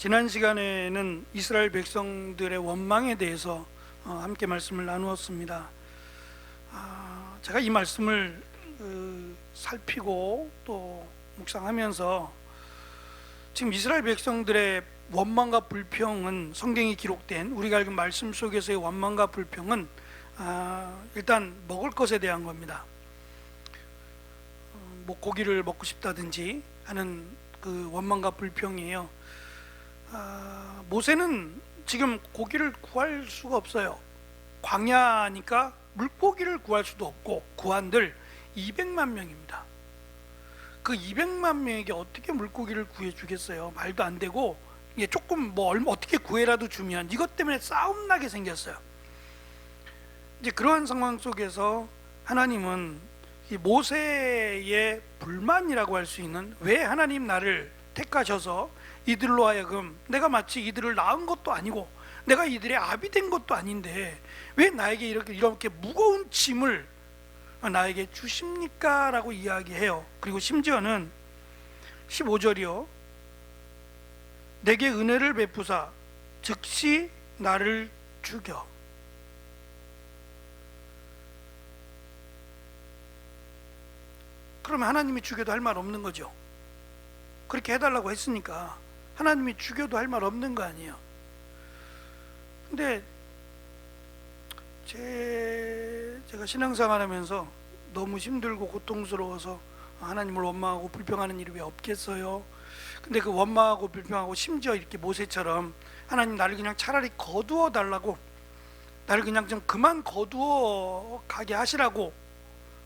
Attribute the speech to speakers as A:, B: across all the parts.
A: 지난 시간에는 이스라엘 백성들의 원망에 대해서 함께 말씀을 나누었습니다. 제가 이 말씀을 살피고 또 묵상하면서 지금 이스라엘 백성들의 원망과 불평은, 성경이 기록된 우리가 읽은 말씀 속에서의 원망과 불평은 일단 먹을 것에 대한 겁니다. 뭐 고기를 먹고 싶다든지 하는 그 원망과 불평이에요. 모세는 지금 고기를 구할 수가 없어요. 광야니까 물고기를 구할 수도 없고, 구한들 200만 명입니다. 그 200만 명에게 어떻게 물고기를 구해주겠어요? 말도 안 되고, 이게 조금 어떻게 구해라도 주면 이것 때문에 싸움 나게 생겼어요. 이제 그러한 상황 속에서 하나님은 이 모세의 불만이라고 할 수 있는, 왜 하나님 나를 택하셔서 이들로 하여금, 내가 마치 이들을 낳은 것도 아니고 내가 이들의 아비 된 것도 아닌데 왜 나에게 이렇게 무거운 짐을 나에게 주십니까? 라고 이야기해요. 그리고 심지어는 15절이요, 내게 은혜를 베푸사 즉시 나를 죽여. 그러면 하나님이 죽여도 할 말 없는 거죠. 그렇게 해달라고 했으니까 하나님이 죽여도 할 말 없는 거 아니에요. 근데 제가 신앙생활 하면서 너무 힘들고 고통스러워서 하나님을 원망하고 불평하는 일이 왜 없겠어요? 근데 그 원망하고 불평하고 심지어 이렇게 모세처럼 하나님 나를 그냥 차라리 거두어 달라고, 나를 그냥 좀 그만 거두어 가게 하시라고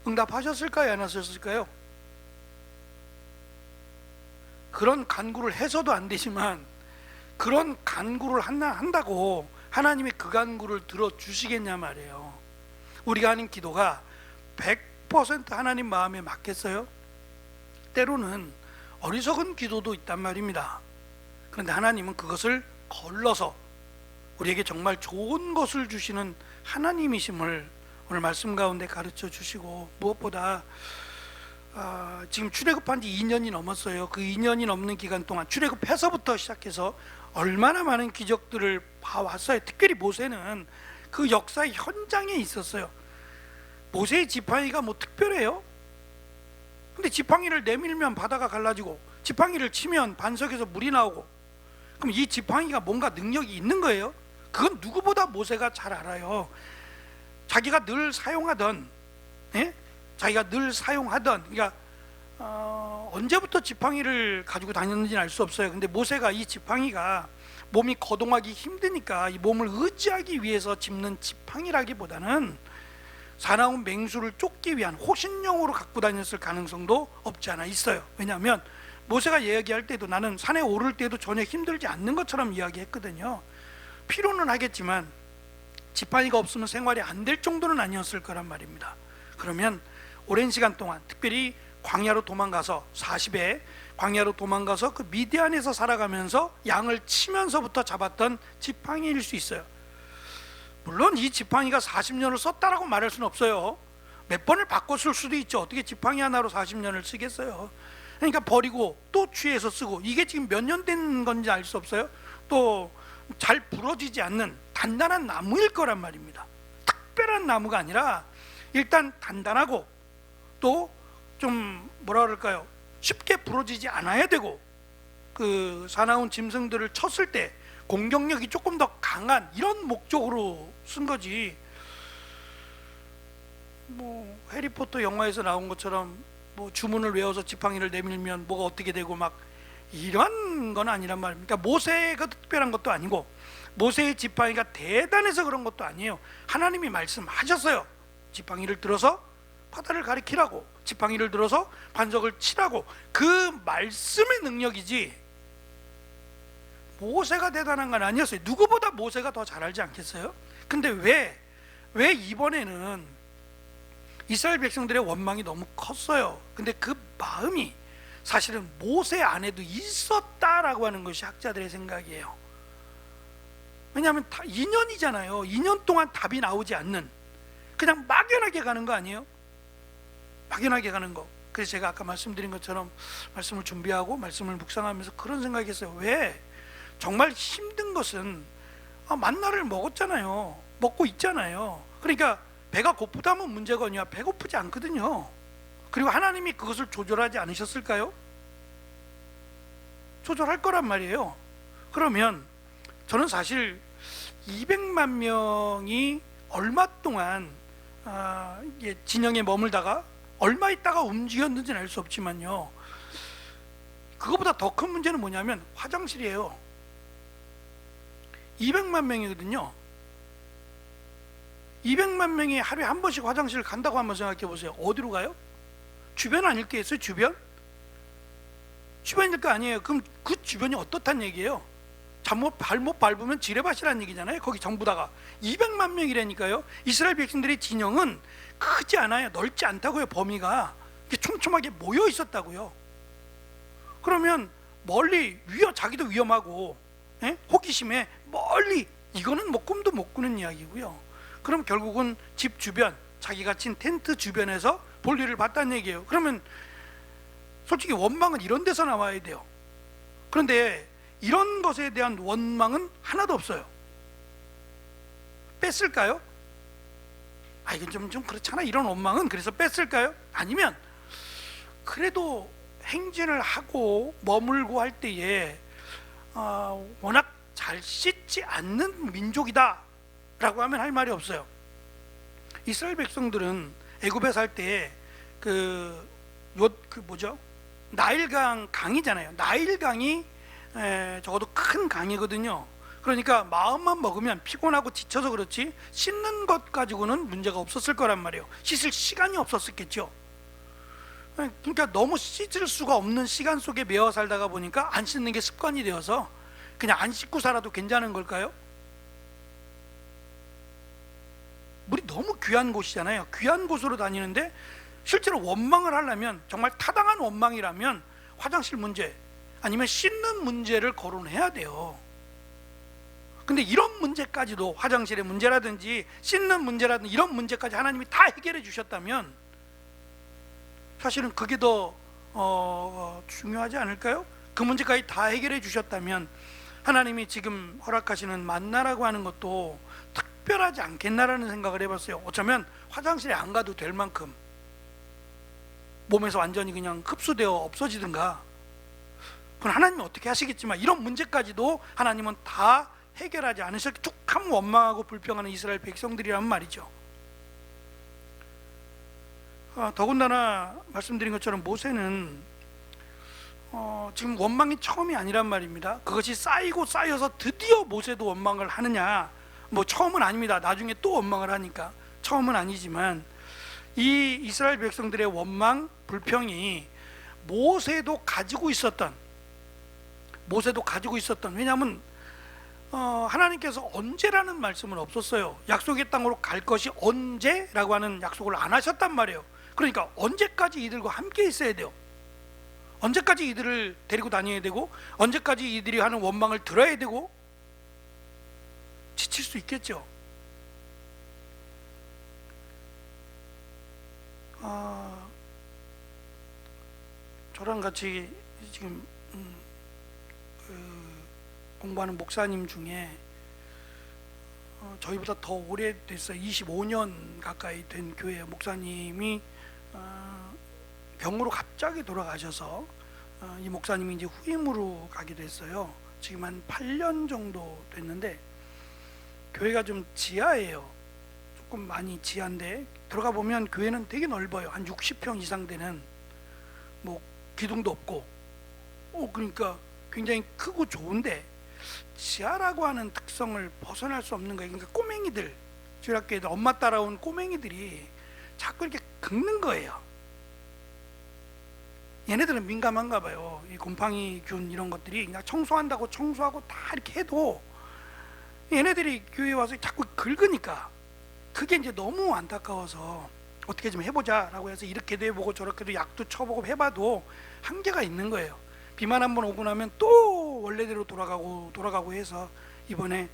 A: 응답하셨을까요? 안 하셨을까요? 그런 간구를 해서도 안 되지만, 그런 간구를 한다고 하나님이 그 간구를 들어주시겠냐 말이에요. 우리가 하는 기도가 100% 하나님 마음에 맞겠어요? 때로는 어리석은 기도도 있단 말입니다. 그런데 하나님은 그것을 걸러서 우리에게 정말 좋은 것을 주시는 하나님이심을 오늘 말씀 가운데 가르쳐 주시고, 무엇보다 지금 출애굽한 지 2년이 넘었어요. 그 2년이 넘는 기간 동안 출애굽해서부터 시작해서 얼마나 많은 기적들을 봐왔어요. 특별히 모세는 그 역사의 현장에 있었어요. 모세의 지팡이가 뭐 특별해요? 근데 지팡이를 내밀면 바다가 갈라지고, 지팡이를 치면 반석에서 물이 나오고, 그럼 이 지팡이가 뭔가 능력이 있는 거예요? 그건 누구보다 모세가 잘 알아요. 자기가 늘 사용하던, 그러니까 언제부터 지팡이를 가지고 다녔는지는 알 수 없어요. 근데 모세가 이 지팡이가 몸이 거동하기 힘드니까 이 몸을 의지하기 위해서 짚는 지팡이라기보다는 사나운 맹수를 쫓기 위한 호신용으로 갖고 다녔을 가능성도 없지 않아 있어요. 왜냐하면 모세가 이야기할 때도 나는 산에 오를 때도 전혀 힘들지 않는 것처럼 이야기했거든요. 필요는 하겠지만 지팡이가 없으면 생활이 안 될 정도는 아니었을 거란 말입니다. 그러면 오랜 시간 동안, 특별히 광야로 도망가서 40에 광야로 도망가서 그 미디안에서 살아가면서 양을 치면서부터 잡았던 지팡이일 수 있어요. 물론 이 지팡이가 40년을 썼다라고 말할 수는 없어요. 몇 번을 바꿔 쓸 수도 있죠. 어떻게 지팡이 하나로 40년을 쓰겠어요? 그러니까 버리고 또 취해서 쓰고, 이게 지금 몇 년 된 건지 알 수 없어요. 또 잘 부러지지 않는 단단한 나무일 거란 말입니다. 특별한 나무가 아니라 일단 단단하고 또 좀 뭐라 그럴까요? 쉽게 부러지지 않아야 되고, 그 사나운 짐승들을 쳤을 때 공격력이 조금 더 강한 이런 목적으로 쓴 거지. 뭐 해리포터 영화에서 나온 것처럼 뭐 주문을 외워서 지팡이를 내밀면 뭐가 어떻게 되고 막 이런 건 아니란 말입니다. 그러니까 모세가 특별한 것도 아니고, 모세의 지팡이가 대단해서 그런 것도 아니에요. 하나님이 말씀하셨어요. 지팡이를 들어서 바다를 가리키라고, 지팡이를 들어서 반석을 치라고. 그 말씀의 능력이지 모세가 대단한 건 아니었어요. 누구보다 모세가 더 잘 알지 않겠어요? 근데 왜 이번에는 이스라엘 백성들의 원망이 너무 컸어요. 근데 그 마음이 사실은 모세 안에도 있었다라고 하는 것이 학자들의 생각이에요. 왜냐하면 2년이잖아요. 2년 동안 답이 나오지 않는, 그냥 막연하게 가는 거 아니에요? 막연하게 가는 거. 그래서 제가 아까 말씀드린 것처럼 말씀을 준비하고 말씀을 묵상하면서 그런 생각이 했어요. 왜 정말 힘든 것은 만나를 먹었잖아요. 먹고 있잖아요. 그러니까 배가 고프다면 문제가 아니야. 배고프지 않거든요. 그리고 하나님이 그것을 조절하지 않으셨을까요? 조절할 거란 말이에요. 그러면 저는 사실 200만 명이 얼마 동안 진영에 머물다가 얼마 있다가 움직였는지는 알 수 없지만요, 그거보다 더 큰 문제는 뭐냐면 화장실이에요. 200만 명이거든요. 200만 명이 하루에 한 번씩 화장실을 간다고 한번 생각해 보세요. 어디로 가요? 주변 아닐 게 있어요? 주변일 거 아니에요. 그럼 그 주변이 어떻단 얘기예요? 발못 밟으면 지뢰밭이라는 얘기잖아요. 거기 전부 다가 200만 명이라니까요. 이스라엘 백성들의 진영은 크지 않아요. 넓지 않다고요. 범위가 이렇게 촘촘하게 모여 있었다고요. 그러면 멀리 자기도 위험하고, 호기심에 멀리, 이거는 뭐 꿈도 못 꾸는 이야기고요. 그럼 결국은 집 주변, 자기가 친 텐트 주변에서 볼일을 봤다는 얘기예요. 그러면 솔직히 원망은 이런 데서 나와야 돼요. 그런데 이런 것에 대한 원망은 하나도 없어요. 뺐을까요? 이건 좀 그렇잖아, 이런 원망은. 그래서 뺐을까요? 아니면 그래도 행진을 하고 머물고 할 때에 워낙 잘 씻지 않는 민족이다 라고 하면 할 말이 없어요. 이스라엘 백성들은 애굽에 살 때 나일강 강이잖아요. 나일강이 적어도 큰 강이거든요. 그러니까 마음만 먹으면 피곤하고 지쳐서 그렇지 씻는 것 가지고는 문제가 없었을 거란 말이에요. 씻을 시간이 없었겠죠. 그러니까 너무 씻을 수가 없는 시간 속에 매어 살다가 보니까 안 씻는 게 습관이 되어서 그냥 안 씻고 살아도 괜찮은 걸까요? 물이 너무 귀한 곳이잖아요. 귀한 곳으로 다니는데 실제로 원망을 하려면, 정말 타당한 원망이라면 화장실 문제 아니면 씻는 문제를 거론해야 돼요. 근데 이런 문제까지도, 화장실의 문제라든지 씻는 문제라든지 이런 문제까지 하나님이 다 해결해 주셨다면 사실은 그게 더 중요하지 않을까요? 그 문제까지 다 해결해 주셨다면 하나님이 지금 허락하시는 만나라고 하는 것도 특별하지 않겠나라는 생각을 해봤어요. 어쩌면 화장실에 안 가도 될 만큼 몸에서 완전히 그냥 흡수되어 없어지든가, 그건 하나님이 어떻게 하시겠지만 이런 문제까지도 하나님은 다 해결하지 않으셨기, 툭하면 원망하고 불평하는 이스라엘 백성들이란 말이죠. 더군다나 말씀드린 것처럼 모세는 지금 원망이 처음이 아니란 말입니다. 그것이 쌓이고 쌓여서 드디어 모세도 원망을 하느냐, 처음은 아닙니다. 나중에 또 원망을 하니까 처음은 아니지만, 이 이스라엘 백성들의 원망, 불평이 모세도 가지고 있었던, 왜냐하면 하나님께서 언제라는 말씀은 없었어요. 약속의 땅으로 갈 것이 언제라고 하는 약속을 안 하셨단 말이에요. 그러니까 언제까지 이들과 함께 있어야 돼요. 언제까지 이들을 데리고 다녀야 되고, 언제까지 이들이 하는 원망을 들어야 되고, 지칠 수 있겠죠. 저랑 같이 지금 공부하는 목사님 중에 저희보다 더 오래됐어요. 25년 가까이 된 교회 목사님이 병으로 갑자기 돌아가셔서 이 목사님이 이제 후임으로 가게 됐어요. 지금 한 8년 정도 됐는데, 교회가 좀 지하예요. 조금 많이 지하인데 들어가 보면 교회는 되게 넓어요. 한 60평 이상 되는, 기둥도 없고, 그러니까 굉장히 크고 좋은데 지하라고 하는 특성을 벗어날 수 없는 거예요. 그러니까 꼬맹이들, 주일학교에 엄마 따라온 꼬맹이들이 자꾸 이렇게 긁는 거예요. 얘네들은 민감한가 봐요. 이 곰팡이균 이런 것들이 그냥 청소한다고 청소하고 다 이렇게 해도 얘네들이 교회에 와서 자꾸 긁으니까 그게 이제 너무 안타까워서 어떻게 좀 해보자 라고 해서 이렇게도 해보고 저렇게도 약도 쳐보고 해봐도 한계가 있는 거예요. 비만 한번 오고 나면 또 원래대로 돌아가고 해서 이번에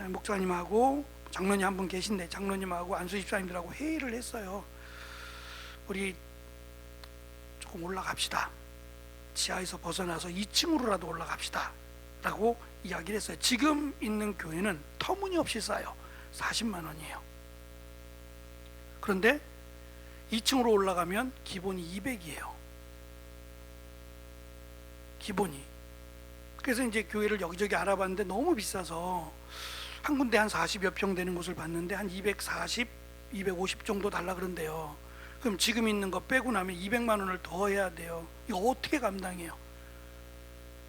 A: 목사님하고 장로님 한 분 계신데, 장로님하고 안수 집사님들하고 회의를 했어요. 우리 조금 올라갑시다. 지하에서 벗어나서 2층으로라도 올라갑시다. 라고 이야기를 했어요. 지금 있는 교회는 터무니없이 싸요. 40만 원이에요. 그런데 2층으로 올라가면 기본이 200이에요. 기본이. 그래서 이제 교회를 여기저기 알아봤는데 너무 비싸서 한 군데 한 40여 평 되는 곳을 봤는데 한 240, 250 정도 달라 그런대요. 그럼 지금 있는 거 빼고 나면 200만 원을 더 해야 돼요. 이거 어떻게 감당해요?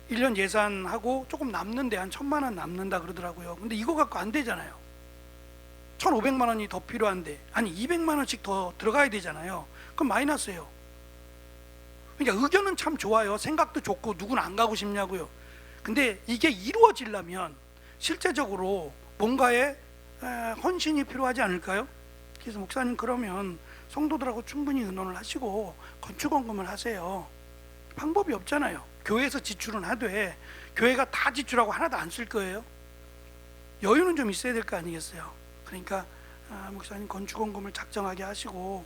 A: 1년 예산하고 조금 남는데 한 1000만 원 남는다 그러더라고요. 근데 이거 갖고 안 되잖아요. 1500만 원이 더 필요한데, 아니 200만 원씩 더 들어가야 되잖아요. 그럼 마이너스예요. 그러니까 의견은 참 좋아요. 생각도 좋고 누구는 안 가고 싶냐고요. 근데 이게 이루어지려면 실제적으로 뭔가의 헌신이 필요하지 않을까요? 그래서 목사님, 그러면 성도들하고 충분히 의논을 하시고 건축원금을 하세요. 방법이 없잖아요. 교회에서 지출은 하되 교회가 다 지출하고 하나도 안 쓸 거예요. 여유는 좀 있어야 될 거 아니겠어요. 그러니까 목사님 건축원금을 작정하게 하시고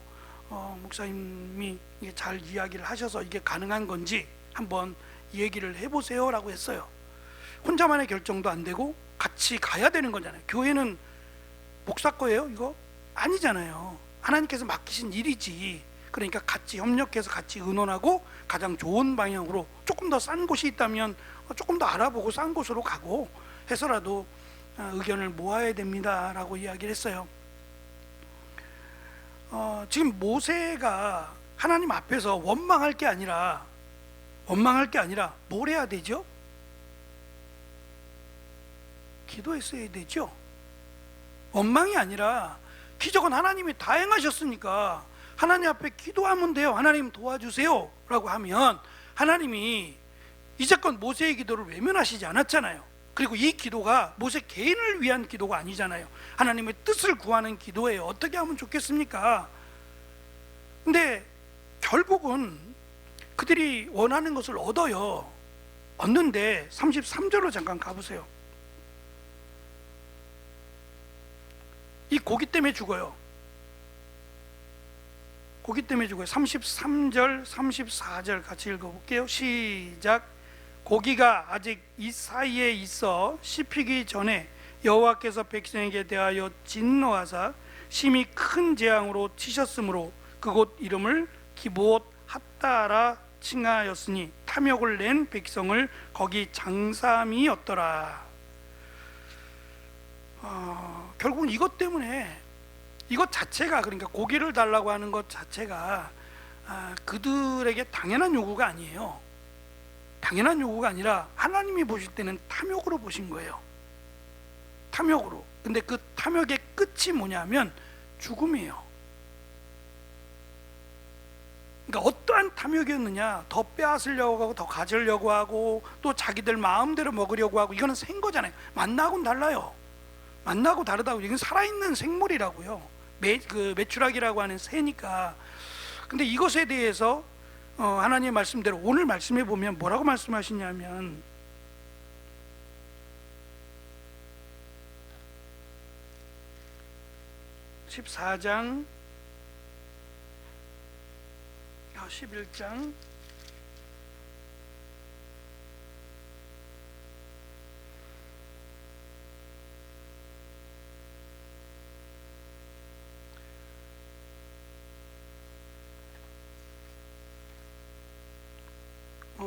A: 목사님이 잘 이야기를 하셔서 이게 가능한 건지 한번 얘기를 해보세요 라고 했어요. 혼자만의 결정도 안 되고 같이 가야 되는 거잖아요. 교회는 목사 거예요? 이거 아니잖아요. 하나님께서 맡기신 일이지. 그러니까 같이 협력해서 같이 의논하고 가장 좋은 방향으로, 조금 더 싼 곳이 있다면 조금 더 알아보고 싼 곳으로 가고 해서라도 의견을 모아야 됩니다 라고 이야기를 했어요. 지금 모세가 하나님 앞에서 원망할 게 아니라 뭘 해야 되죠? 기도했어야 되죠. 원망이 아니라 기적은 하나님이 다 행하셨으니까 하나님 앞에 기도하면 돼요. 하나님 도와주세요 라고 하면 하나님이 이제껏 모세의 기도를 외면하시지 않았잖아요. 그리고 이 기도가 모세 개인을 위한 기도가 아니잖아요. 하나님의 뜻을 구하는 기도예요. 어떻게 하면 좋겠습니까? 근데 결국은 그들이 원하는 것을 얻어요. 얻는데 33절로 잠깐 가보세요. 이 고기 때문에 죽어요. 고기 때문에 죽어요. 33절, 34절 같이 읽어볼게요. 시작. 고기가 아직 이 사이에 있어 씹히기 전에 여호와께서 백성에게 대하여 진노하사 심히 큰 재앙으로 치셨으므로 그곳 이름을 기브옷 핫다라 칭하였으니 탐욕을 낸 백성을 거기 장사함이었더라. 결국은 이것 때문에, 이것 자체가, 그러니까 고기를 달라고 하는 것 자체가 그들에게 당연한 요구가 아니에요. 당연한 요구가 아니라 하나님이 보실 때는 탐욕으로 보신 거예요. 탐욕으로. 근데 그 탐욕의 끝이 뭐냐면 죽음이에요. 그러니까 어떠한 탐욕이었느냐, 더 빼앗으려고 하고 더 가지려고 하고 또 자기들 마음대로 먹으려고 하고, 이거는 생 거잖아요. 만나고는 달라요. 만나고 다르다고. 이건 살아있는 생물이라고요. 메추라기라고 하는 새니까. 근데 이것에 대해서 하나님의 말씀대로 오늘 말씀해 보면 뭐라고 말씀하시냐면, 십 14장 11장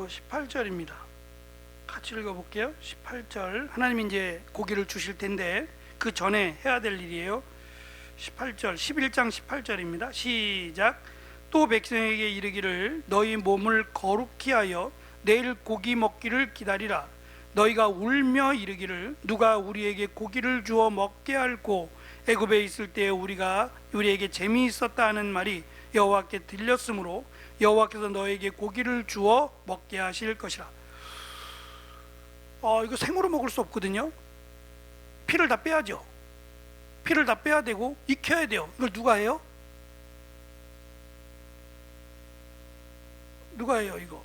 A: 18절입니다. 같이 읽어볼게요. 18절. 하나님이 이제 고기를 주실 텐데 그 전에 해야 될 일이에요. 18절, 11장 18절입니다. 시작. 또 백성에게 이르기를 너희 몸을 거룩히 하여 내일 고기 먹기를 기다리라. 너희가 울며 이르기를 누가 우리에게 고기를 주어 먹게 할꼬. 애굽에 있을 때에 우리에게 재미있었다 하는 말이 여호와께 들렸으므로 여호와께서 너에게 고기를 주어 먹게 하실 것이라. 이거 생으로 먹을 수 없거든요. 피를 다 빼야죠. 피를 다 빼야 되고 익혀야 돼요. 이걸 누가 해요? 누가 해요? 이거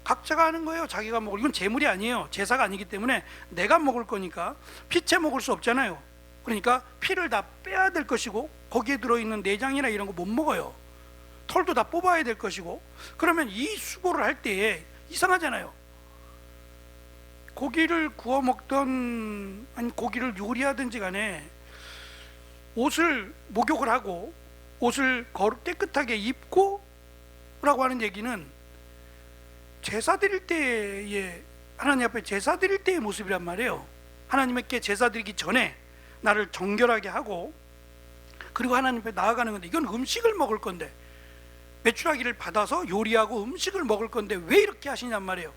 A: 각자가 하는 거예요. 자기가 먹을. 이건 제물이 아니에요. 제사가 아니기 때문에 내가 먹을 거니까 피채 먹을 수 없잖아요. 그러니까 피를 다 빼야 될 것이고 거기에 들어있는 내장이나 이런 거 못 먹어요. 털도 다 뽑아야 될 것이고. 그러면 이 수고를 할 때에 이상하잖아요. 고기를 구워 먹던 아니 고기를 요리하든지 간에 옷을 목욕을 하고 옷을 깨끗하게 입고 라고 하는 얘기는 제사 드릴 때의, 하나님 앞에 제사 드릴 때의 모습이란 말이에요. 하나님께 제사 드리기 전에 나를 정결하게 하고 그리고 하나님 앞에 나아가는 건데, 이건 음식을 먹을 건데, 메추라기를 받아서 요리하고 음식을 먹을 건데 왜 이렇게 하시냔 말이에요.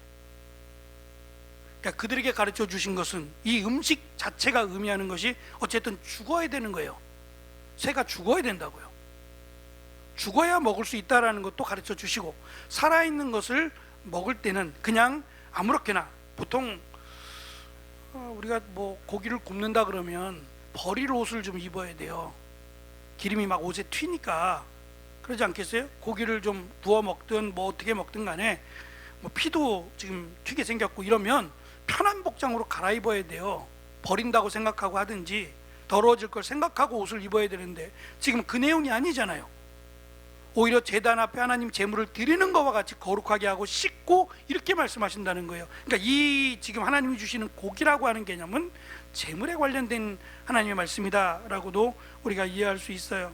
A: 그러니까 그들에게 가르쳐 주신 것은 이 음식 자체가 의미하는 것이 어쨌든 죽어야 되는 거예요. 새가 죽어야 된다고요. 죽어야 먹을 수 있다라는 것도 가르쳐 주시고, 살아있는 것을 먹을 때는 그냥 아무렇게나, 보통 우리가 뭐 고기를 굽는다 그러면 버릴 옷을 좀 입어야 돼요. 기름이 막 옷에 튀니까. 그러지 않겠어요? 고기를 좀 구워 먹든 뭐 어떻게 먹든 간에 뭐 피도 지금 튀게 생겼고 이러면 편한 복장으로 갈아입어야 돼요. 버린다고 생각하고 하든지 더러워질 걸 생각하고 옷을 입어야 되는데 지금 그 내용이 아니잖아요. 오히려 제단 앞에 하나님 제물을 드리는 것과 같이 거룩하게 하고 씻고 이렇게 말씀하신다는 거예요. 그러니까 이 지금 하나님이 주시는 고기라고 하는 개념은 제물에 관련된 하나님의 말씀이다라고도 우리가 이해할 수 있어요.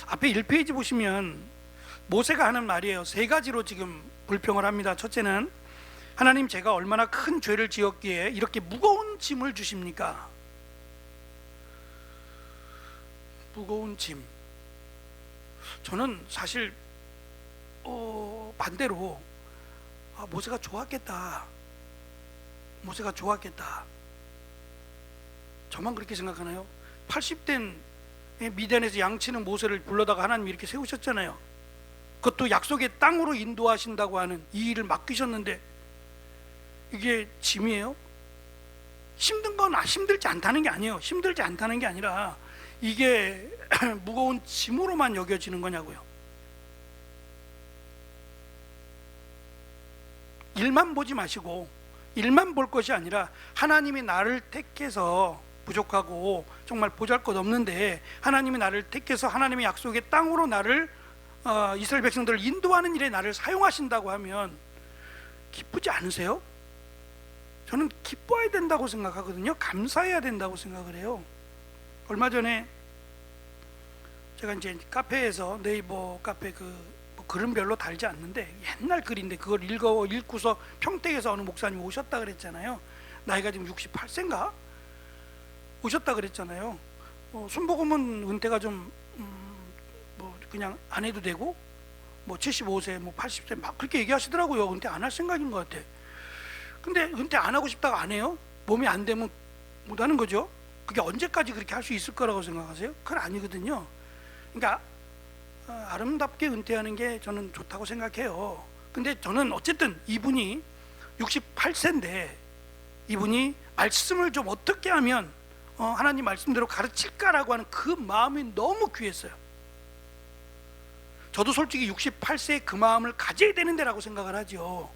A: 앞에 1페이지 보시면 모세가 하는 말이에요. 세 가지로 지금 불평을 합니다. 첫째는, 하나님, 제가 얼마나 큰 죄를 지었기에 이렇게 무거운 짐을 주십니까? 무거운 짐. 저는 사실 반대로 모세가 좋았겠다. 모세가 좋았겠다. 저만 그렇게 생각하나요? 80된 미디안에서 양치는 모세를 불러다가 하나님이 이렇게 세우셨잖아요. 그것도 약속의 땅으로 인도하신다고 하는 이 일을 맡기셨는데 이게 짐이에요? 힘든 건 힘들지 않다는 게 아니에요. 힘들지 않다는 게 아니라 이게 무거운 짐으로만 여겨지는 거냐고요. 일만 보지 마시고, 일만 볼 것이 아니라 하나님이 나를 택해서, 부족하고 정말 보잘것없는데 하나님이 나를 택해서 하나님의 약속의 땅으로 나를 이스라엘 백성들을 인도하는 일에 나를 사용하신다고 하면 기쁘지 않으세요? 저는 기뻐야 된다고 생각하거든요. 감사해야 된다고 생각을 해요. 얼마 전에 제가 이제 카페에서, 네이버 카페 뭐 글은 별로 달지 않는데 옛날 글인데 그걸 읽고서 평택에서 어느 목사님 오셨다 그랬잖아요. 나이가 지금 68세인가? 오셨다 그랬잖아요. 순복음은 은퇴가 좀 뭐 그냥 안 해도 되고, 뭐 75세, 뭐 80세 막 그렇게 얘기하시더라고요. 은퇴 안 할 생각인 것 같아. 근데 은퇴 안 하고 싶다가 안 해요? 몸이 안 되면 못 하는 거죠. 그게 언제까지 그렇게 할 수 있을 거라고 생각하세요? 그건 아니거든요. 그러니까 아름답게 은퇴하는 게 저는 좋다고 생각해요. 근데 저는 어쨌든 이분이 68세인데 이분이 말씀을 좀 어떻게 하면 하나님 말씀대로 가르칠까라고 하는 그 마음이 너무 귀했어요. 저도 솔직히 68세에 그 마음을 가져야 되는데라고 생각을 하죠.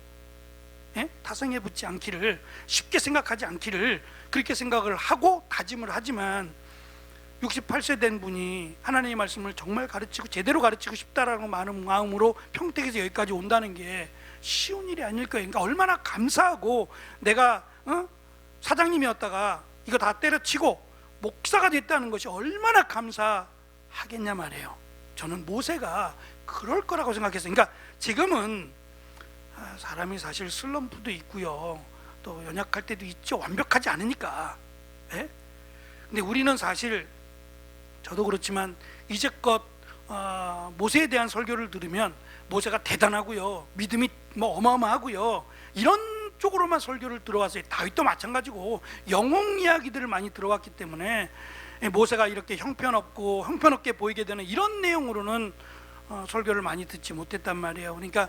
A: 예? 타성에 붙지 않기를, 쉽게 생각하지 않기를 그렇게 생각을 하고 다짐을 하지만 68세 된 분이 하나님의 말씀을 정말 가르치고 제대로 가르치고 싶다라는 많은 마음으로 평택에서 여기까지 온다는 게 쉬운 일이 아닐 거예요. 그러니까 얼마나 감사하고, 내가 사장님이었다가 이거 다 때려치고 목사가 됐다는 것이 얼마나 감사하겠냐 말이에요. 저는 모세가 그럴 거라고 생각했어요. 그러니까 지금은 사람이 사실 슬럼프도 있고요, 또 연약할 때도 있죠. 완벽하지 않으니까. 예? 근데 우리는 사실, 저도 그렇지만 이제껏 모세에 대한 설교를 들으면 모세가 대단하고요, 믿음이 뭐 어마어마하고요, 이런 쪽으로만 설교를 들어왔어요. 다윗도 마찬가지고 영웅 이야기들을 많이 들어왔기 때문에 모세가 이렇게 형편없게 보이게 되는 이런 내용으로는 설교를 많이 듣지 못했단 말이에요. 그러니까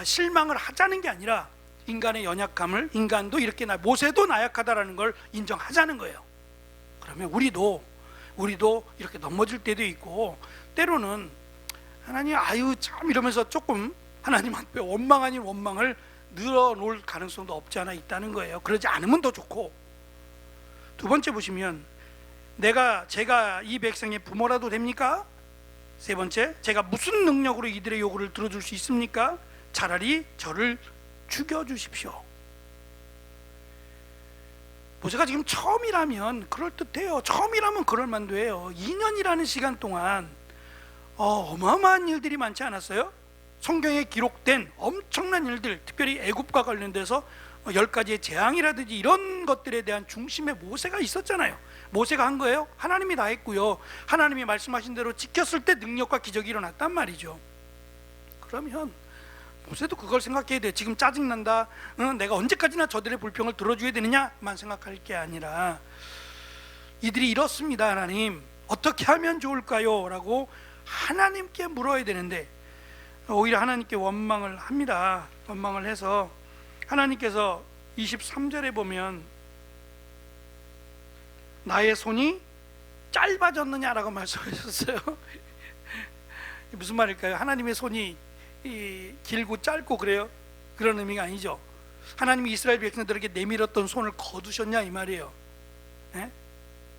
A: 실망을 하자는 게 아니라 인간의 연약함을, 인간도 이렇게 모세도 나약하다라는 걸 인정하자는 거예요. 그러면 우리도 이렇게 넘어질 때도 있고, 때로는 하나님 아유 참 이러면서 조금 하나님 앞에 원망 아닌 원망을 늘어놓을 가능성도 없지 않아 있다는 거예요. 그러지 않으면 더 좋고. 두 번째 보시면, 제가 이 백성의 부모라도 됩니까? 세 번째, 제가 무슨 능력으로 이들의 요구를 들어줄 수 있습니까? 차라리 저를 죽여주십시오. 모세가 지금 처음이라면 그럴듯해요. 처음이라면 그럴만도 해요. 2년이라는 시간 동안 어마어마한 일들이 많지 않았어요? 성경에 기록된 엄청난 일들, 특별히 애굽과 관련돼서 10가지의 재앙이라든지 이런 것들에 대한 중심에 모세가 있었잖아요. 모세가 한 거예요? 하나님이 다 했고요. 하나님이 말씀하신 대로 지켰을 때 능력과 기적이 일어났단 말이죠. 그러면 모세도 그걸 생각해야 돼. 지금 짜증난다, 내가 언제까지나 저들의 불평을 들어줘야 되느냐만 생각할 게 아니라, 이들이 이렇습니다, 하나님 어떻게 하면 좋을까요? 라고 하나님께 물어야 되는데 오히려 하나님께 원망을 합니다. 원망을 해서 하나님께서 23절에 보면 나의 손이 짧아졌느냐라고 말씀하셨어요. 무슨 말일까요? 하나님의 손이 길고 짧고 그래요? 그런 의미가 아니죠. 하나님이 이스라엘 백성들에게 내밀었던 손을 거두셨냐 이 말이에요. 네?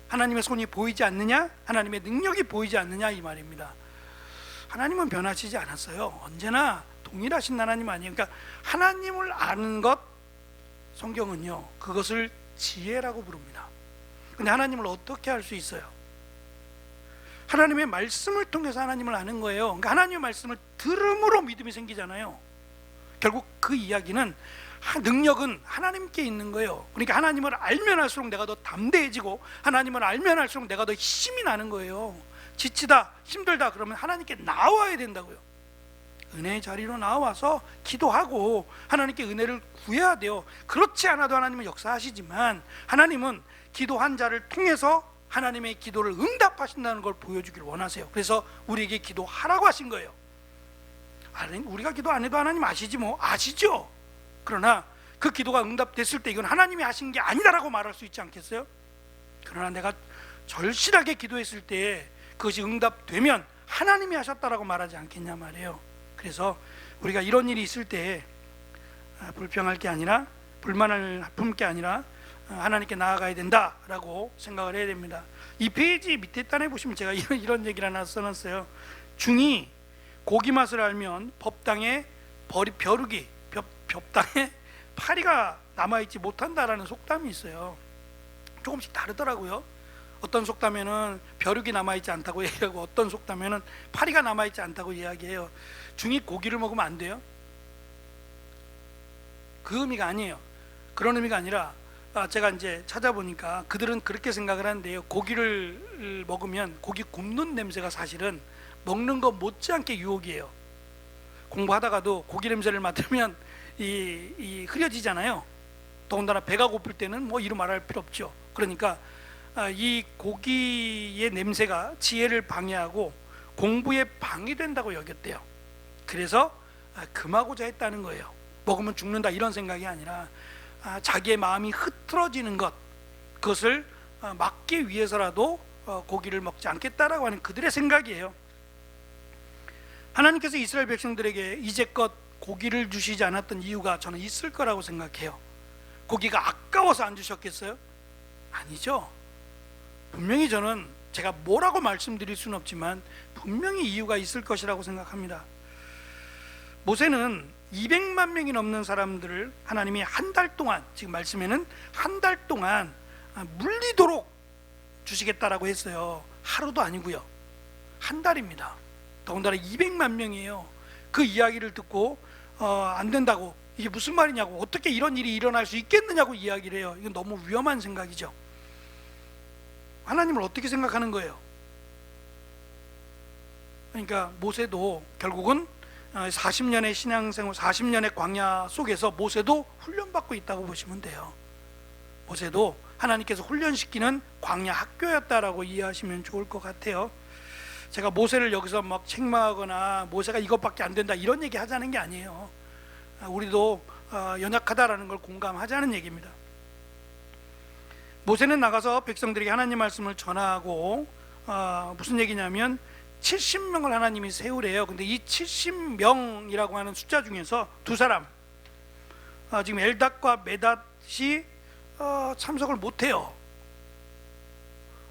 A: 하나님의 손이 보이지 않느냐? 하나님의 능력이 보이지 않느냐 이 말입니다. 하나님은 변하시지 않았어요. 언제나 동일하신 하나님 아니에요. 그러니까 하나님을 아는 것, 성경은요 그것을 지혜라고 부릅니다. 근데 하나님을 어떻게 알 수 있어요? 하나님의 말씀을 통해서 하나님을 아는 거예요. 그러니까 하나님의 말씀을 들음으로 믿음이 생기잖아요. 결국 그 이야기는 능력은 하나님께 있는 거예요. 그러니까 하나님을 알면 알수록 내가 더 담대해지고, 하나님을 알면 알수록 내가 더 힘이 나는 거예요. 지치다, 힘들다 그러면 하나님께 나와야 된다고요. 은혜의 자리로 나와서 기도하고 하나님께 은혜를 구해야 돼요. 그렇지 않아도 하나님은 역사하시지만, 하나님은 기도한 자를 통해서 하나님의 기도를 응답하신다는 걸 보여주기를 원하세요. 그래서 우리에게 기도하라고 하신 거예요. 우리가 기도 안 해도 하나님 아시지 뭐, 아시죠? 그러나 그 기도가 응답됐을 때 이건 하나님이 하신 게 아니다라고 말할 수 있지 않겠어요? 그러나 내가 절실하게 기도했을 때 그것이 응답되면 하나님이 하셨다라고 말하지 않겠냐 말이에요. 그래서 우리가 이런 일이 있을 때 불평할 게 아니라, 불만을 품을 게 아니라 하나님께 나아가야 된다라고 생각을 해야 됩니다. 이 페이지 밑에 단에 보시면 제가 이런 얘기를 하나 써놨어요. 중이 고기 맛을 알면 법당에 벽당에 파리가 남아있지 못한다라는 속담이 있어요. 조금씩 다르더라고요. 어떤 속담에는 벼룩이 남아있지 않다고 얘기하고, 어떤 속담에는 파리가 남아있지 않다고 이야기해요. 중이 고기를 먹으면 안 돼요? 그 의미가 아니에요. 그런 의미가 아니라, 제가 이제 찾아보니까 그들은 그렇게 생각을 하는데요, 고기를 먹으면 고기 굽는 냄새가 사실은 먹는 거 못지않게 유혹이에요. 공부하다가도 고기 냄새를 맡으면 흐려지잖아요. 더군다나 배가 고플 때는 뭐 이루 말할 필요 없죠. 그러니까 이 고기의 냄새가 지혜를 방해하고 공부에 방해된다고 여겼대요. 그래서 금하고자 했다는 거예요. 먹으면 죽는다 이런 생각이 아니라 자기의 마음이 흐트러지는 것, 그것을 막기 위해서라도 고기를 먹지 않겠다라고 하는 그들의 생각이에요. 하나님께서 이스라엘 백성들에게 이제껏 고기를 주시지 않았던 이유가 저는 있을 거라고 생각해요. 고기가 아까워서 안 주셨겠어요? 아니죠. 분명히 저는 제가 뭐라고 말씀드릴 수는 없지만 분명히 이유가 있을 것이라고 생각합니다. 모세는 200만 명이 넘는 사람들을 하나님이 한 달 동안, 지금 말씀에는 한 달 동안 물리도록 주시겠다라고 했어요. 하루도 아니고요, 한 달입니다. 더군다나 200만 명이에요. 그 이야기를 듣고 안 된다고, 이게 무슨 말이냐고, 어떻게 이런 일이 일어날 수 있겠느냐고 이야기를 해요. 이건 너무 위험한 생각이죠. 하나님을 어떻게 생각하는 거예요? 그러니까 모세도 결국은 40년의 신앙생활, 40년의 광야 속에서 모세도 훈련받고 있다고 보시면 돼요. 모세도 하나님께서 훈련시키는 광야 학교였다라고 이해하시면 좋을 것 같아요. 제가 모세를 여기서 막 책망하거나 모세가 이것밖에 안 된다 이런 얘기 하자는 게 아니에요. 우리도 연약하다라는 걸 공감하자는 얘기입니다. 모세는 나가서 백성들에게 하나님 말씀을 전하고, 무슨 얘기냐면 70명을 하나님이 세우래요. 근데 이 70명이라고 하는 숫자 중에서 두 사람, 지금 엘닷과 메닷이 참석을 못해요.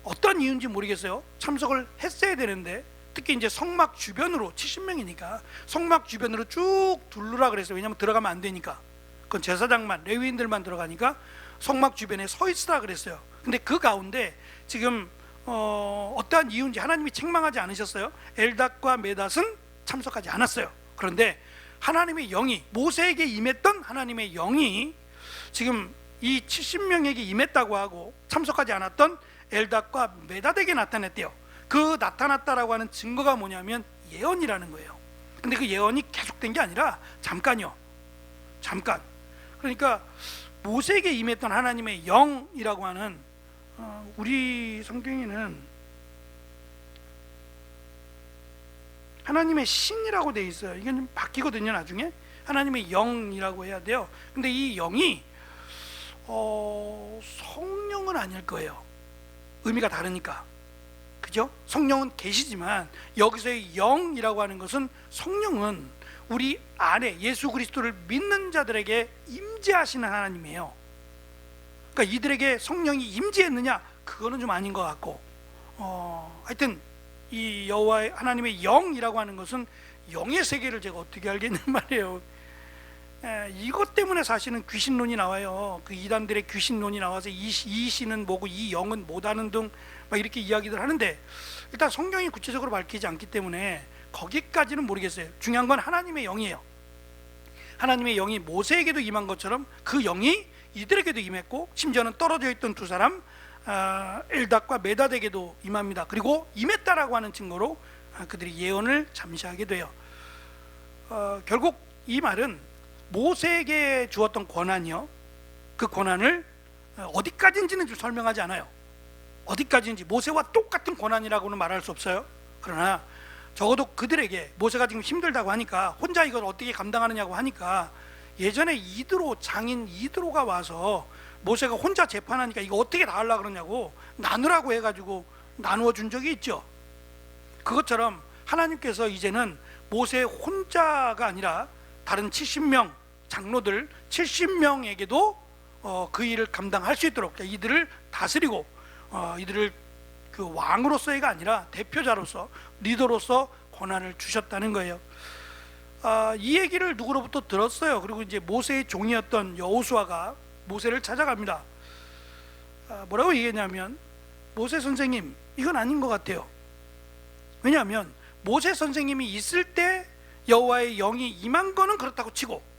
A: 어떤 이유인지 모르겠어요. 참석을 했어야 되는데, 특히 이제 성막 주변으로, 70명이니까 성막 주변으로 쭉 둘러라 그랬어요. 왜냐하면 들어가면 안 되니까. 그건 제사장만, 레위인들만 들어가니까 성막 주변에 서 있으라 그랬어요. 근데 그 가운데 지금 어떠한 이유인지 하나님이 책망하지 않으셨어요. 엘닷과 메닷은 참석하지 않았어요. 그런데 하나님의 영이, 모세에게 임했던 하나님의 영이 지금 이 70명에게 임했다고 하고 참석하지 않았던 엘닷과 메닷에게 나타났대요. 그 나타났다라고 하는 증거가 뭐냐면 예언이라는 거예요. 근데 그 예언이 계속된 게 아니라 잠깐요, 잠깐. 그러니까 모세에게 임했던 하나님의 영이라고 하는, 우리 성경에는 하나님의 신이라고 돼 있어요. 이게 좀 바뀌거든요, 나중에. 하나님의 영이라고 해야 돼요. 근데 이 영이 성령은 아닐 거예요. 의미가 다르니까. 그죠? 성령은 계시지만 여기서의 영이라고 하는 것은, 성령은 우리 안에 예수 그리스도를 믿는 자들에게 임재하시는 하나님이에요. 그러니까 이들에게 성령이 임재했느냐? 그거는 좀 아닌 것 같고, 하여튼 이 여호와의 하나님의 영이라고 하는 것은 영의 세계를 제가 어떻게 알겠냔 말이에요. 이것 때문에 사실은 귀신론이 나와요. 그 이단들의 귀신론이 나와서 이 신은 뭐고 이 영은 뭐다는 등 막 이렇게 이야기들 하는데, 일단 성경이 구체적으로 밝히지 않기 때문에 거기까지는 모르겠어요. 중요한 건 하나님의 영이에요. 하나님의 영이 모세에게도 임한 것처럼 그 영이 이들에게도 임했고, 심지어는 떨어져 있던 두 사람 엘닷과 메닷에게도 임합니다. 그리고 임했다라고 하는 증거로 그들이 예언을 잠시하게 돼요. 결국 이 말은 모세에게 주었던 권한이요, 그 권한을 어디까지인지는 좀 설명하지 않아요. 어디까지인지, 모세와 똑같은 권한이라고는 말할 수 없어요. 그러나 적어도 그들에게, 모세가 지금 힘들다고 하니까, 혼자 이걸 어떻게 감당하느냐고 하니까, 예전에 이드로, 장인 이드로가 와서 모세가 혼자 재판하니까 이거 어떻게 다 하려고 그러냐고 나누라고 해가지고 나누어 준 적이 있죠. 그것처럼 하나님께서 이제는 모세 혼자가 아니라 다른 70명 장로들 70명에게도 그 일을 감당할 수 있도록, 이들을 다스리고 이들을 그 왕으로서가 아니라 대표자로서, 리더로서 권한을 주셨다는 거예요. 이 얘기를 누구로부터 들었어요. 그리고 이제 모세의 종이었던 여호수아가 모세를 찾아갑니다. 뭐라고 얘기했냐면, 모세 선생님, 이건 아닌 것 같아요. 왜냐하면 모세 선생님이 있을 때 여호와의 영이 임한 거는 그렇다고 치고,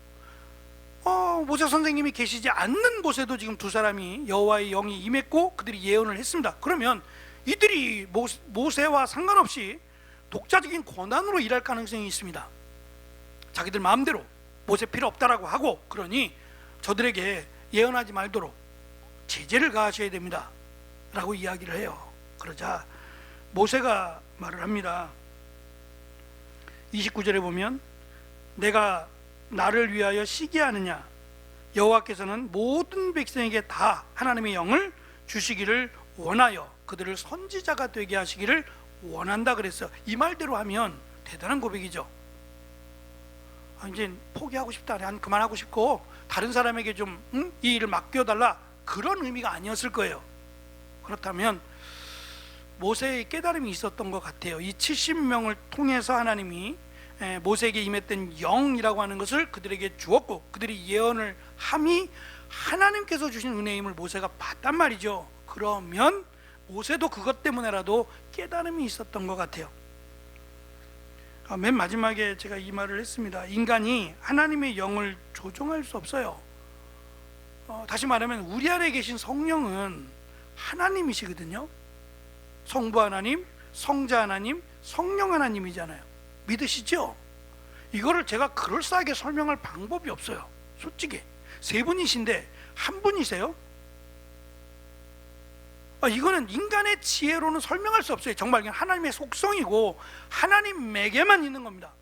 A: 모세 선생님이 계시지 않는 곳에도 지금 두 사람이 여호와의 영이 임했고 그들이 예언을 했습니다. 그러면 이들이 모세와 상관없이 독자적인 권한으로 일할 가능성이 있습니다. 자기들 마음대로 모세 필요 없다라고 하고, 그러니 저들에게 예언하지 말도록 제재를 가하셔야 됩니다 라고 이야기를 해요. 그러자 모세가 말을 합니다. 29절에 보면, 내가 나를 위하여 시기하느냐? 여호와께서는 모든 백성에게 다 하나님의 영을 주시기를 원하여 그들을 선지자가 되게 하시기를 원한다 그랬어요. 이 말대로 하면 대단한 고백이죠. 이제 포기하고 싶다, 난 그만하고 싶고 다른 사람에게 좀 이 일을 맡겨달라, 그런 의미가 아니었을 거예요. 그렇다면 모세의 깨달음이 있었던 것 같아요. 이 70명을 통해서 하나님이 모세에게 임했던 영이라고 하는 것을 그들에게 주었고, 그들이 예언을 함이 하나님께서 주신 은혜임을 모세가 봤단 말이죠. 그러면 모세도 그것 때문에라도 깨달음이 있었던 것 같아요. 맨 마지막에 제가 이 말을 했습니다. 인간이 하나님의 영을 조종할 수 없어요. 다시 말하면 우리 안에 계신 성령은 하나님이시거든요. 성부 하나님, 성자 하나님, 성령 하나님이잖아요. 믿으시죠? 이거를 제가 그럴싸하게 설명할 방법이 없어요. 솔직히 세 분이신데 한 분이세요? 이거는 인간의 지혜로는 설명할 수 없어요. 정말 하나님의 속성이고 하나님에게만 있는 겁니다.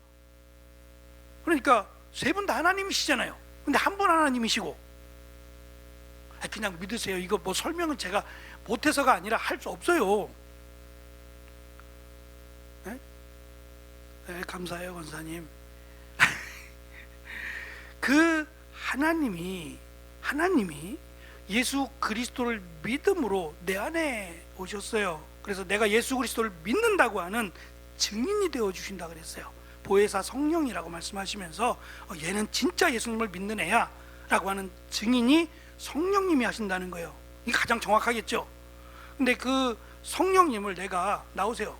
A: 그러니까 세 분 다 하나님이시잖아요. 근데 한 분 하나님이시고, 그냥 믿으세요. 이거 뭐 설명은 제가 못해서가 아니라 할 수 없어요. 네? 네, 감사해요 권사님. 그 하나님이 예수 그리스도를 믿음으로 내 안에 오셨어요. 그래서 내가 예수 그리스도를 믿는다고 하는 증인이 되어 주신다 그랬어요. 보혜사 성령이라고 말씀하시면서 얘는 진짜 예수님을 믿는 애야 라고 하는 증인이 성령님이 하신다는 거예요. 이게 가장 정확하겠죠. 근데 그 성령님을 내가 나오세요,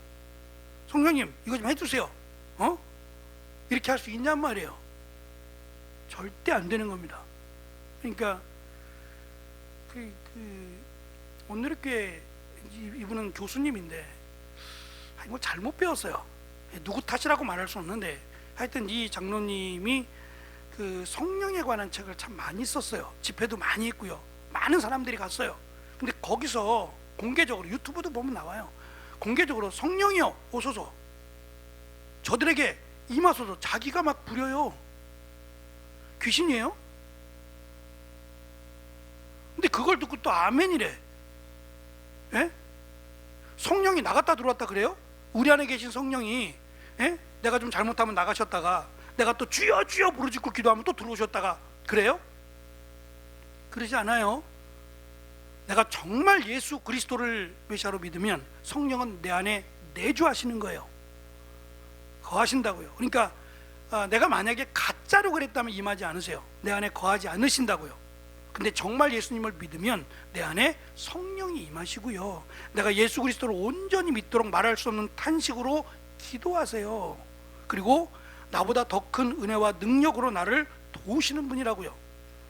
A: 성령님 이거 좀 해주세요, 이렇게 할 수 있냔 말이에요. 절대 안 되는 겁니다. 그러니까 온누리교회 이분은 교수님인데 뭐 잘못 배웠어요. 누구 탓이라고 말할 수 없는데 하여튼 이 장로님이 그 성령에 관한 책을 참 많이 썼어요. 집회도 많이 했고요. 많은 사람들이 갔어요. 근데 거기서 공개적으로, 유튜브도 보면 나와요, 공개적으로 성령이여 오소서, 저들에게 임하소서, 자기가 막 부려요. 귀신이에요? 근데 그걸 듣고 또 아멘이래. 예? 성령이 나갔다 들어왔다 그래요? 우리 안에 계신 성령이, 예? 내가 좀 잘못하면 나가셨다가 내가 또 주여 주여 부르짖고 기도하면 또 들어오셨다가 그래요? 그러지 않아요. 내가 정말 예수 그리스도를 메시아로 믿으면 성령은 내 안에 내주하시는 거예요. 거하신다고요. 그러니까 내가 만약에 가짜로 그랬다면 임하지 않으세요. 내 안에 거하지 않으신다고요. 근데 정말 예수님을 믿으면 내 안에 성령이 임하시고요, 내가 예수 그리스도를 온전히 믿도록 말할 수 없는 탄식으로 기도하세요. 그리고 나보다 더 큰 은혜와 능력으로 나를 도우시는 분이라고요.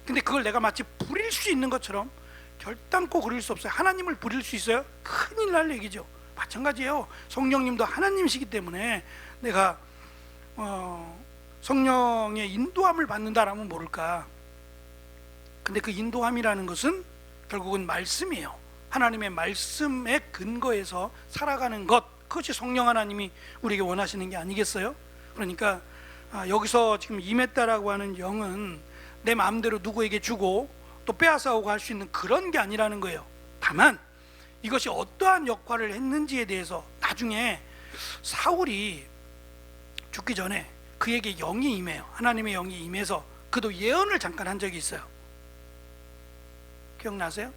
A: 근데 그걸 내가 마치 부릴 수 있는 것처럼 결단코 그릴 수 없어요. 하나님을 부릴 수 있어요? 큰일 날 얘기죠. 마찬가지예요. 성령님도 하나님이시기 때문에 내가 성령의 인도함을 받는다라면 모를까. 근데 그 인도함이라는 것은 결국은 말씀이에요. 하나님의 말씀에 근거해서 살아가는 것, 그것이 성령 하나님이 우리에게 원하시는 게 아니겠어요? 그러니까 여기서 지금 임했다라고 하는 영은 내 마음대로 누구에게 주고 또 빼앗아오고 할 수 있는 그런 게 아니라는 거예요. 다만 이것이 어떠한 역할을 했는지에 대해서 나중에 사울이 죽기 전에 그에게 영이 임해요. 하나님의 영이 임해서 그도 예언을 잠깐 한 적이 있어요. 기억나세요?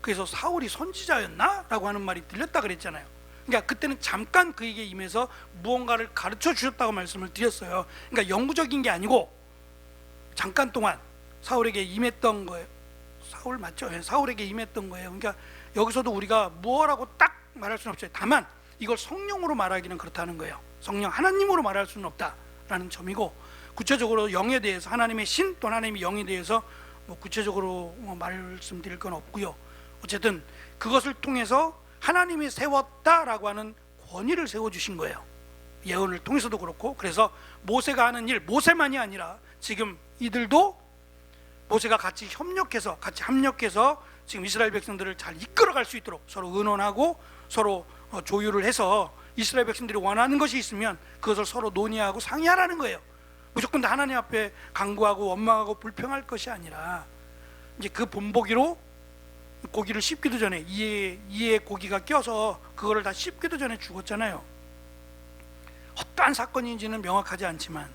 A: 그래서 사울이 선지자였나? 라고 하는 말이 들렸다 그랬잖아요. 그러니까 그때는 잠깐 그에게 임해서 무언가를 가르쳐 주셨다고 말씀을 드렸어요. 그러니까 영구적인 게 아니고 잠깐 동안 사울에게 임했던 거예요. 사울 맞죠? 사울에게 임했던 거예요. 그러니까 여기서도 우리가 무엇라고 딱 말할 수는 없어요. 다만 이걸 성령으로 말하기는 그렇다는 거예요. 성령 하나님으로 말할 수는 없다라는 점이고, 구체적으로 영에 대해서, 하나님의 신 또 하나님의 영에 대해서 구체적으로 말씀드릴 건 없고요. 어쨌든 그것을 통해서 하나님이 세웠다라고 하는 권위를 세워주신 거예요. 예언을 통해서도 그렇고. 그래서 모세가 하는 일, 모세만이 아니라 지금 이들도 모세가 같이 협력해서, 같이 합력해서 지금 이스라엘 백성들을 잘 이끌어갈 수 있도록 서로 의논하고 서로 조율을 해서 이스라엘 백성들이 원하는 것이 있으면 그것을 서로 논의하고 상의하라는 거예요. 무조건 다 하나님 앞에 간구하고 원망하고 불평할 것이 아니라, 이제 그 본보기로 고기를 씹기도 전에 이에 고기가 껴서 그거를 다 씹기도 전에 죽었잖아요. 어떠한 사건인지는 명확하지 않지만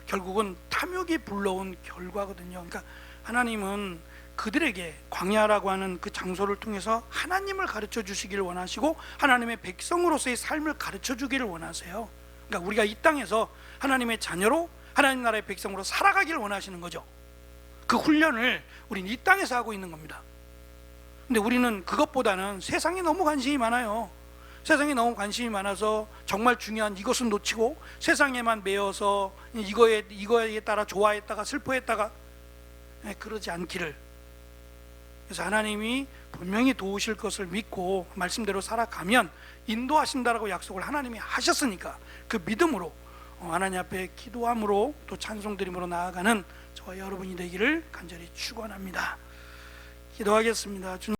A: 결국은 탐욕이 불러온 결과거든요. 그러니까 하나님은 그들에게 광야라고 하는 그 장소를 통해서 하나님을 가르쳐 주시기를 원하시고 하나님의 백성으로서의 삶을 가르쳐 주기를 원하세요. 그러니까 우리가 이 땅에서 하나님의 자녀로, 하나님 나라의 백성으로 살아가기를 원하시는 거죠. 그 훈련을 우리는 이 땅에서 하고 있는 겁니다. 근데 우리는 그것보다는 세상에 너무 관심이 많아요. 세상에 너무 관심이 많아서 정말 중요한 이것은 놓치고 세상에만 매여서 이거에 따라 좋아했다가 슬퍼했다가 그러지 않기를. 그래서 하나님이 분명히 도우실 것을 믿고 말씀대로 살아가면 인도하신다라고 약속을 하나님이 하셨으니까 그 믿음으로 하나님 앞에 기도함으로 또 찬송드림으로 나아가는 저와 여러분이 되기를 간절히 축원합니다. 기도하겠습니다. 주님,